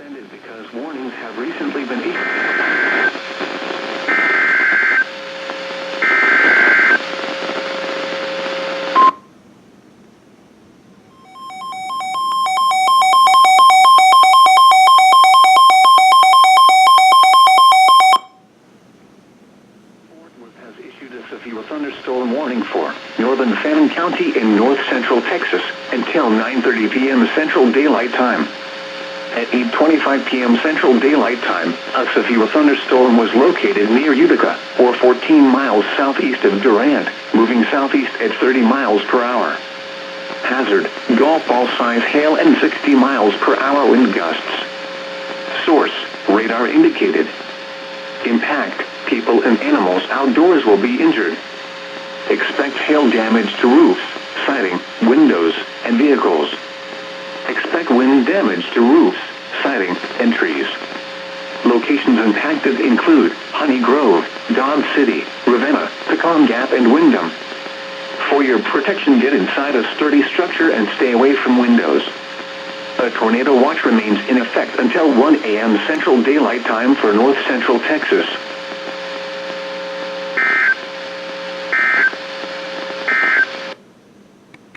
suspended because warnings have recently been issued. Has issued a severe thunderstorm warning for northern Fannin County in north central Texas until 9:30 p.m. Central Daylight Time. At 8:25 p.m. Central Daylight Time, a severe thunderstorm was located near Utica, or 14 miles southeast of Durant, moving southeast at 30 miles per hour. Hazard, golf ball size hail and 60 miles per hour wind gusts. Source, radar indicated. Impact, people and animals outdoors will be injured. Expect hail damage to roofs, siding, windows, and vehicles. Expect wind damage to roofs, siding, and trees. Locations impacted include Honey Grove, Dodge City, Ravenna, Pecan Gap, and Windham. For your protection, get inside a sturdy structure and stay away from windows. A tornado watch remains in effect until 1 a.m. Central Daylight Time for north central Texas.